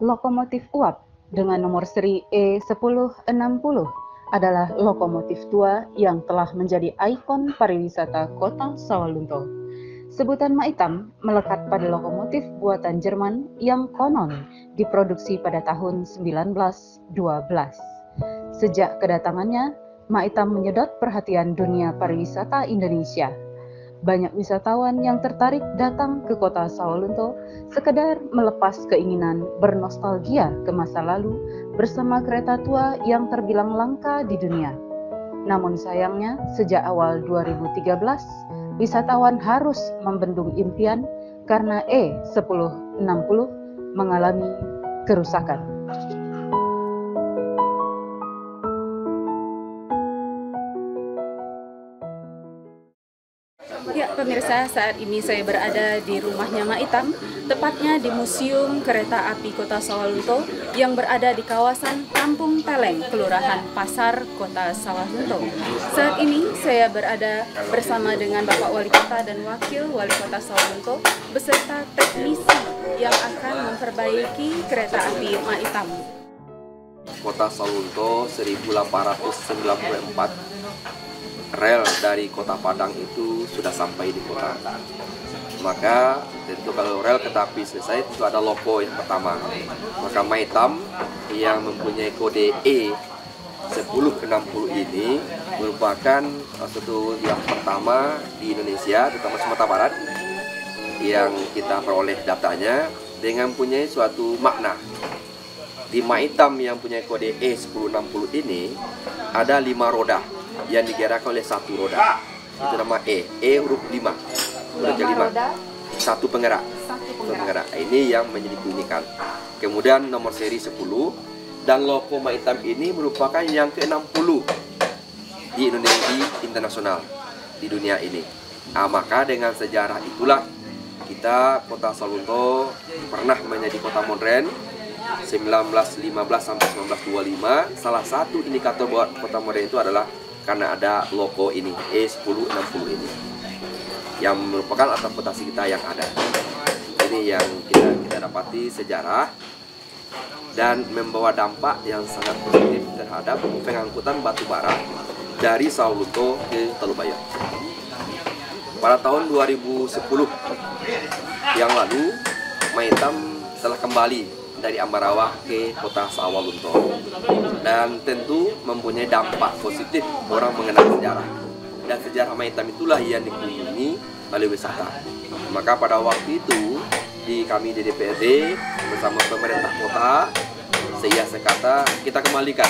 Lokomotif uap dengan nomor seri E1060 adalah lokomotif tua yang telah menjadi ikon pariwisata kota Sawalunto. Sebutan Maitam melekat pada lokomotif buatan Jerman yang konon diproduksi pada tahun 1912. Sejak kedatangannya, Maitam menyedot perhatian dunia pariwisata Indonesia. Banyak wisatawan yang tertarik datang ke kota Sawalunto sekedar melepas keinginan bernostalgia ke masa lalu bersama kereta tua yang terbilang langka di dunia. Namun sayangnya, sejak awal 2013, wisatawan harus membendung impian karena E1060 mengalami kerusakan. Ya, pemirsa, saat ini saya berada di rumahnya Maitam, tepatnya di Museum Kereta Api Kota Sawalunto yang berada di kawasan Kampung Teleng, Kelurahan Pasar, Kota Sawalunto. Saat ini saya berada bersama dengan Bapak Wali Kota dan Wakil Wali Kota Sawalunto beserta teknisi yang akan memperbaiki kereta api Maitam. Kota Sawalunto 1894, rel dari Kota Padang itu sudah sampai di kota. Maka tentu kalau rel kereta api selesai itu ada loko yang pertama. Maka Maitam yang mempunyai kode E1060 ini merupakan satu yang pertama di Indonesia, terutama Sumatera Barat, yang kita peroleh datanya dengan mempunyai suatu makna. Di Maitam yang punya kode E1060 ini ada 5 roda yang digerakkan oleh 1 roda. Itu nama E huruf 5. Huruf 5. Satu penggerak. Ini yang menjadi keunikan. Kemudian nomor seri 10 dan loko Maitam ini merupakan yang ke-60 di Indonesia internasional di dunia ini. Maka dengan sejarah itulah kita Kota Sawalunto pernah menjadi kota modern 1915 sampai 1925. Salah satu indikator buat kota modern itu adalah karena ada loko ini E1060 ini yang merupakan transportasi kita yang ada. Ini yang kita dapati sejarah dan membawa dampak yang sangat positif terhadap pengangkutan batu bara dari Sawalunto ke Talukbayan. Pada tahun 2010 yang lalu, Maitam telah kembali dari Ambarawa ke kota Sawalunto dan tentu mempunyai dampak positif orang mengenal sejarah, dan sejarah Maitam itulah yang dikunjungi oleh wisata. Maka pada waktu itu kami di DPRD bersama pemerintah kota sekata kita kembalikan.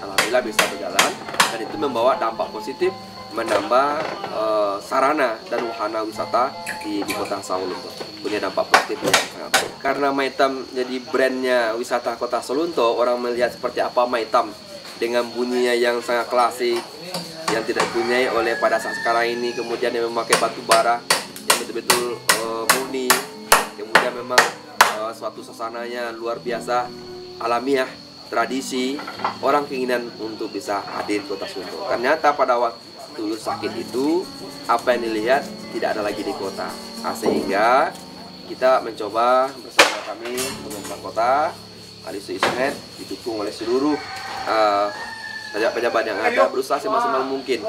Alhamdulillah bisa berjalan dan itu membawa dampak positif, menambah sarana dan wahana wisata di kota Sawalunto, punya dampak positif yang sangat baik. Karena Maitam jadi brandnya wisata kota Sawalunto, orang melihat seperti apa Maitam dengan bunyinya yang sangat klasik yang tidak dipunyai oleh pada saat sekarang ini. Kemudian yang memakai batu bara yang betul-betul murni, kemudian memang suatu suasananya luar biasa, alamiah, tradisi, orang keinginan untuk bisa hadir ke kota Sawalunto. Ternyata pada waktu sakit itu apa yang dilihat tidak ada lagi di kota. Sehingga kita mencoba bersama kami pemerintah kota, Alisu Ismet, didukung oleh seluruh pejabat yang ada, berusaha semaksimal mungkin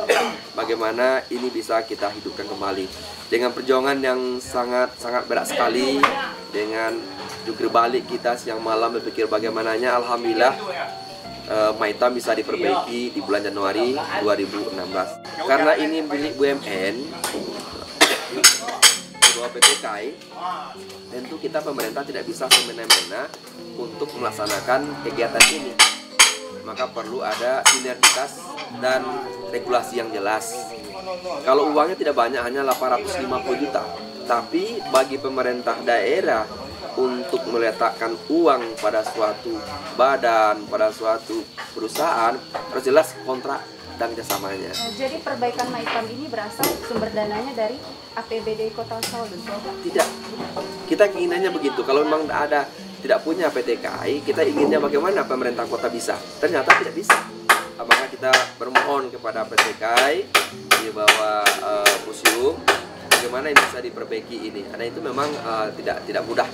bagaimana ini bisa kita hidupkan kembali dengan perjuangan yang sangat berat sekali, dengan jungkir balik kita siang malam berpikir bagaimananya. Alhamdulillah Maitam bisa diperbaiki di bulan Januari 2016. Karena ini milik BUMN, bahwa PT KAI, tentu kita pemerintah tidak bisa semena-mena untuk melaksanakan kegiatan ini. Maka perlu ada sinergitas dan regulasi yang jelas. Kalau uangnya tidak banyak, hanya 850 juta, tapi bagi pemerintah daerah untuk meletakkan uang pada suatu badan, pada suatu perusahaan, harus jelas kontrak dan kerjasamanya. Jadi perbaikan Maitam ini berasal sumber dananya dari APBD Kota Sawalunto? Tidak, kita inginnya begitu. Kalau memang tidak punya PT KAI, kita inginnya bagaimana pemerintah kota bisa. Ternyata tidak bisa. Maka kita bermohon kepada PT KAI di bawah museum, bagaimana ini bisa diperbaiki ini. Karena itu memang tidak mudah.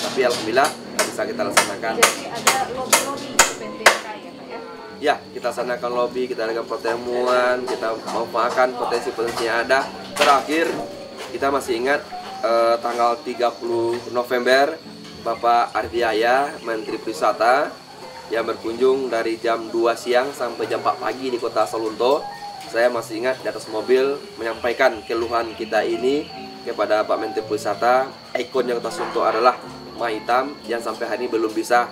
Tapi alhamdulillah bisa kita laksanakan. Jadi ada lobby-lobby PTK ya Pak ya? Ya, kita laksanakan lobby, kita adakan pertemuan, kita memanfaatkan potensi-potensi yang ada. Terakhir, kita masih ingat tanggal 30 November, Bapak Arif Yahya, Menteri Pariwisata, yang berkunjung dari jam 2 siang sampai jam 4 pagi di Kota Sawalunto. Saya masih ingat di atas mobil menyampaikan keluhan kita ini kepada Pak Menteri Pariwisata. Ikonnya Kota Sawalunto adalah Ma Hitam yang sampai hari ini belum bisa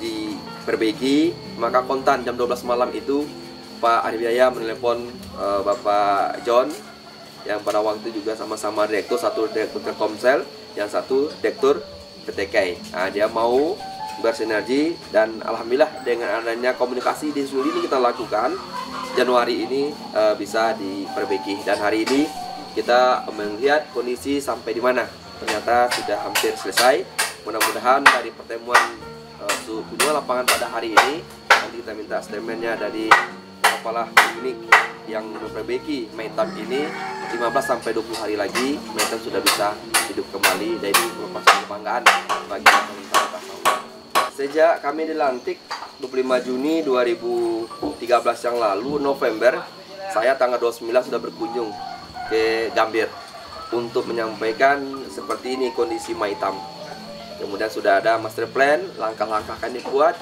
diperbaiki. Maka kontan jam 12 malam itu Pak Arif Yahya menelepon Bapak John, yang pada waktu itu juga sama-sama direktur, satu direktur Telkomsel, yang satu direktur PTK. Nah, dia mau bersinergi dan alhamdulillah dengan adanya komunikasi di seluruh ini kita lakukan, Januari ini bisa diperbaiki, dan hari ini kita melihat kondisi sampai di mana. Ternyata sudah hampir selesai. Mudah-mudahan dari pertemuan kunjungan lapangan pada hari ini, nanti kita minta statementnya dari kepala klinik yang memperbaiki Ma Hitam ini, 15-20 hari lagi Ma Hitam sudah bisa hidup kembali. Dan ini merupakan kebanggaan bagi pemerintah Kota Sawalunto. Sejak kami dilantik 25 Juni 2013 yang lalu, November, saya tanggal 29 sudah berkunjung ke Gambir untuk menyampaikan seperti ini kondisi Ma Hitam. Kemudian sudah ada master plan, langkah-langkah akan dibuat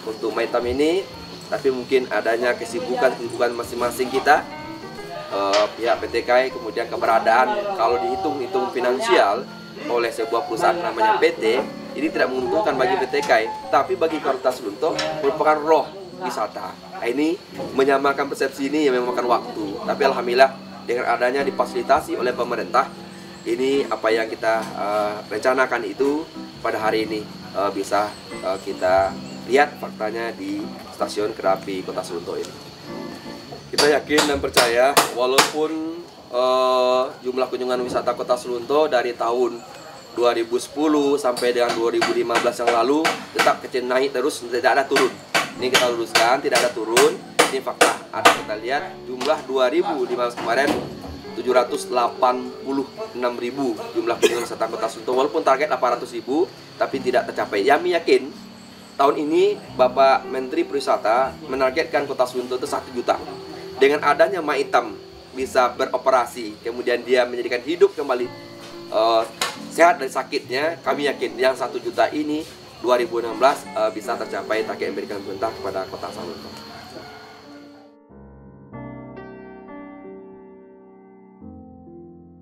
untuk Ma Hitam ini. Tapi mungkin adanya kesibukan masing-masing kita, pihak PTK, kemudian keberadaan kalau dihitung finansial oleh sebuah perusahaan namanya PT, ini tidak menguntungkan bagi PTK, tapi bagi Kota Sawalunto merupakan roh wisata. Nah, ini menyamakan persepsi ini yang memakan waktu. Tapi alhamdulillah dengan adanya difasilitasi oleh pemerintah, ini apa yang kita rencanakan itu pada hari ini bisa kita lihat faktanya di stasiun kereta api Kota Sawalunto ini. Kita yakin dan percaya walaupun jumlah kunjungan wisata Kota Sawalunto dari tahun 2010 sampai dengan 2015 yang lalu tetap kecil naik terus, tidak ada turun. Ini kita luruskan, tidak ada turun. Ini fakta. Ada kita lihat jumlah 2015 kemarin 786.000 jumlah kunjungan wisata Kota Sawalunto, walaupun target 800.000 tapi tidak tercapai. Kami yakin tahun ini Bapak Menteri Pariwisata menargetkan Kota Sawalunto itu 1 juta. Dengan adanya Ma Hitam bisa beroperasi, kemudian dia menjadikan hidup kembali sehat dari sakitnya, kami yakin yang 1 juta ini 2016 bisa tercapai target yang diberikan pemerintah kepada Kota Sawalunto.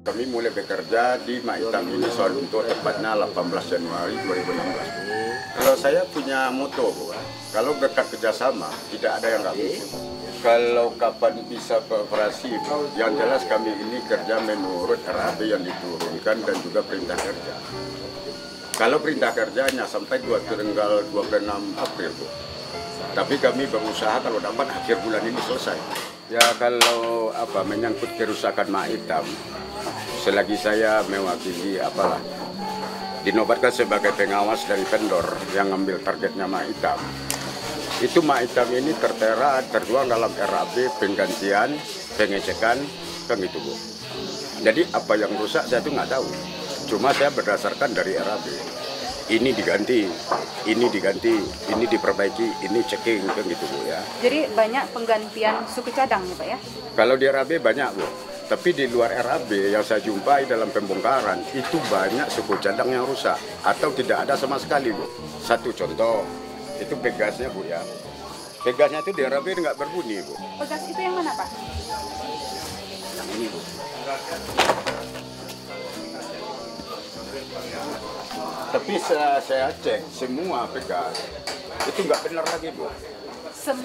Kami mulai bekerja di Ma Hitam ini Sawalunto tepatnya 18 Januari 2016. Kalau saya punya moto, kalau berkat kerjasama tidak ada yang nggak bisa. Kalau kapan bisa beroperasi, yang jelas kami ini kerja menurut RAB yang diturunkan dan juga perintah kerja. Kalau perintah kerjanya sampai tanggal 26 April, Bu. Tapi kami berusaha kalau dapat akhir bulan ini selesai. Ya kalau menyangkut kerusakan Ma Hitam, selagi saya mewakili dinobatkan sebagai pengawas dari vendor yang ngambil targetnya Ma Hitam. Itu Ma Hitam ini tertera tertuang dalam RAB penggantian, pengecekan, kan gitu, Bu. Jadi apa yang rusak saya tuh nggak tahu. Cuma saya berdasarkan dari RAB. Ini diganti, ini diperbaiki, ini checking, kan gitu, Bu ya. Jadi banyak penggantian suku cadang ya Pak ya? Kalau di RAB banyak, Bu. Tapi di luar RAB yang saya jumpai dalam pembongkaran itu banyak suku cadang yang rusak atau tidak ada sama sekali, Bu. Satu contoh. Itu pegasnya, Bu ya. Pegasnya itu di RAB nggak berbunyi, Bu. Pegas itu yang mana, Pak? Yang ini, Bu. Tapi saya cek semua pegas itu nggak benar lagi, Bu.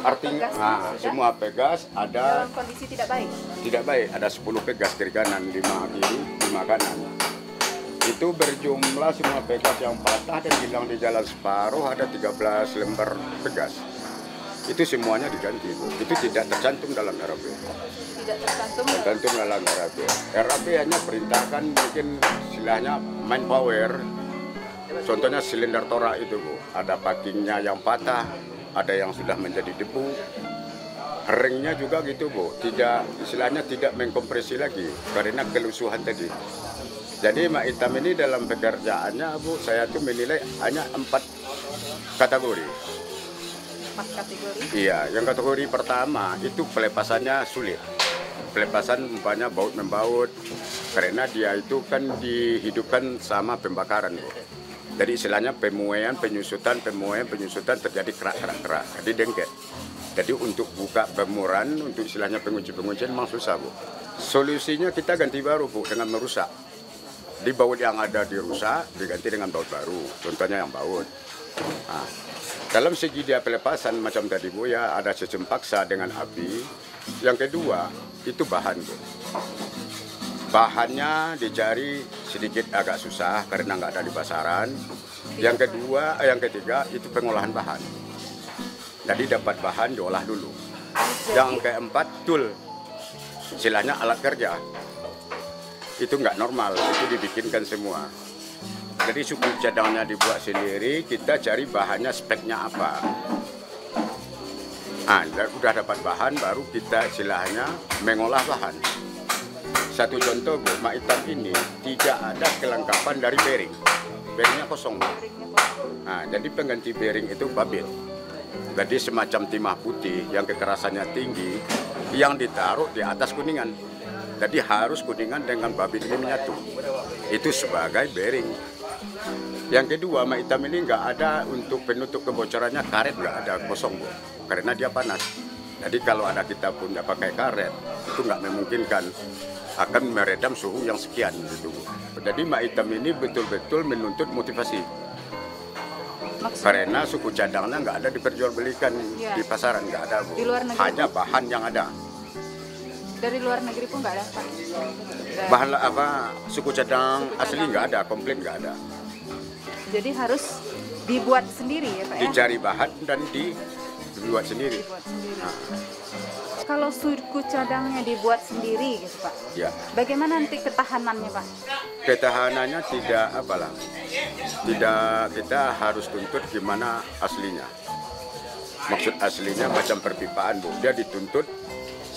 Artinya semua pegas ada dalam kondisi tidak baik. Tidak baik. Ada 10 pegas kiri kanan, 5 kiri, 5 kanan. Itu berjumlah semua pegas yang patah dan hilang di jalan separuh ada 13 lembar pegas. Itu semuanya diganti, Bu. Itu tidak tercantum dalam RAB. Tidak tercantum dalam RAB. RAB hanya perintahkan mungkin istilahnya manpower. Contohnya silinder torak itu, Bu. Ada packingnya yang patah, ada yang sudah menjadi debu. Ringnya juga gitu, Bu. Istilahnya tidak mengkompresi lagi karena kelusuhan tadi. Jadi mak hitam ini dalam pekerjaannya Bu, saya tuh menilai hanya 4 kategori. 4 kategori. Iya, yang kategori pertama itu pelepasannya sulit. Pelepasan umpamanya baut membaut, karena dia itu kan dihidupkan sama pembakaran Bu. Jadi istilahnya pemuaian, penyusutan terjadi kerak. Jadi dengket. Jadi untuk buka pemuran, untuk istilahnya pengunci-penguncian memang susah Bu. Solusinya kita ganti baru Bu dengan merusak. Di baut yang ada dirusak, diganti dengan baut baru. Contohnya yang baut. Nah, dalam segi dia pelepasan macam tadi Bu ya, ada sistem paksa dengan api. Yang kedua itu bahan Bu. Bahannya dicari sedikit agak susah karena nggak ada di pasaran. Yang ketiga itu pengolahan bahan. Jadi dapat bahan diolah dulu. Yang keempat tool, istilahnya alat kerja. Itu nggak normal, itu dibikinkan semua. Jadi suku cadangnya dibuat sendiri, kita cari bahannya speknya apa. Nah, udah dapat bahan, baru kita istilahnya mengolah bahan. Satu contoh Bu, mak hitam ini tidak ada kelengkapan dari bearing. Bearingnya kosong. Nah, jadi pengganti bearing itu babil. Jadi semacam timah putih yang kekerasannya tinggi, yang ditaruh di atas kuningan. Jadi harus kuningan dengan babil ini menyatu. Itu sebagai bearing. Yang kedua, mak hitam ini nggak ada untuk penutup kebocorannya, karet nggak ada, kosong Bu. Karena dia panas. Jadi kalau ada kita pun nggak pakai karet, itu nggak memungkinkan akan meredam suhu yang sekian gitu. Jadi mak hitam ini betul-betul menuntut motivasi. Karena suku cadangnya nggak ada diperjualbelikan di pasaran, nggak ada Bu. Di luar negeri Hanya bahan yang ada. Dari luar negeri pun nggak ada Pak? Bahan suku cadang asli nggak ada, komplit nggak ada. Jadi harus dibuat sendiri ya Pak ya? Dicari bahan dan dibuat sendiri. Dibuat sendiri. Kalau suku cadangnya dibuat sendiri gitu Pak, Ya. bagaimana nanti ketahanannya Pak? Ketahanannya tidak kita harus tuntut gimana aslinya. Maksud aslinya macam perpipaan Bu, dia dituntut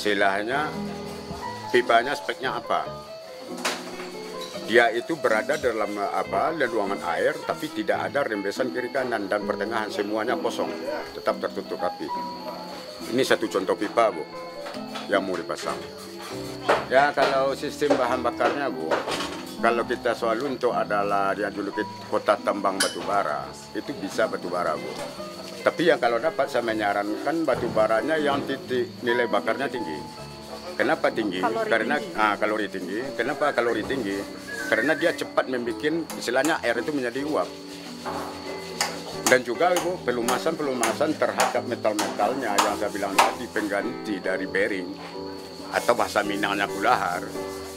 istilahnya pipanya speknya apa. Dia itu berada dalam ruangan air, tapi tidak ada rembesan kiri kanan dan pertengahan, semuanya kosong, tetap tertutup rapi. Ini satu contoh pipa Bu, yang mau dipasang. Ya kalau sistem bahan bakarnya Bu, kalau kita selalu untuk adalah yang dulu kota tambang batu bara, itu bisa batu bara Bu. Tapi yang kalau dapat saya menyarankan batu baranya yang nilai bakarnya tinggi. Kenapa tinggi? Kalori tinggi. Kenapa kalori tinggi? Karena dia cepat membuat istilahnya air itu menjadi uap. Dan juga Bu, pelumasan terhadap metal-metalnya yang saya bilang tadi, pengganti dari bearing atau bahasa Minangnya kulahar.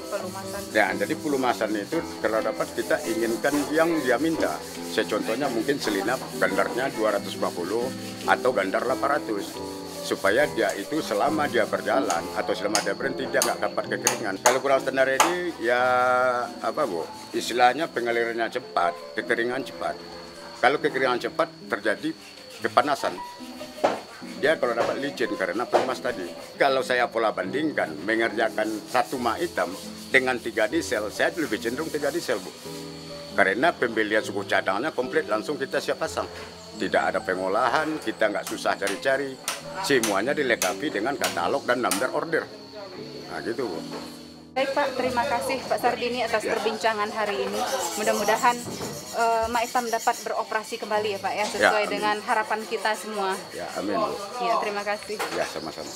Pelumasan. Ya, jadi pelumasan itu kalau dapat kita inginkan yang dia minta. Contohnya mungkin selinap gandarnya 250 atau gandar 800. Supaya dia itu selama dia berjalan atau selama dia berhenti dia nggak dapat kekeringan. Kalau kurang standar ini ya Bu, istilahnya pengalirannya cepat, kekeringan cepat. Kalau kekeringan cepat terjadi kepanasan. Dia kalau dapat licin karena pelumas tadi. Kalau saya pola bandingkan mengerjakan satu mak hitam dengan 3 diesel, saya lebih cenderung 3 diesel Bu. Karena pembelian suku cadangnya komplit langsung kita siap pasang. Tidak ada pengolahan, kita nggak susah cari-cari. Semuanya dilengkapi dengan katalog dan number order. Nah gitu Bu. Baik Pak, terima kasih Pak Sardini atas perbincangan hari ini. Mudah-mudahan mak hitam dapat beroperasi kembali ya Pak ya, sesuai dengan harapan kita semua. Ya, amin Bu. Ya, terima kasih. Ya, sama-sama.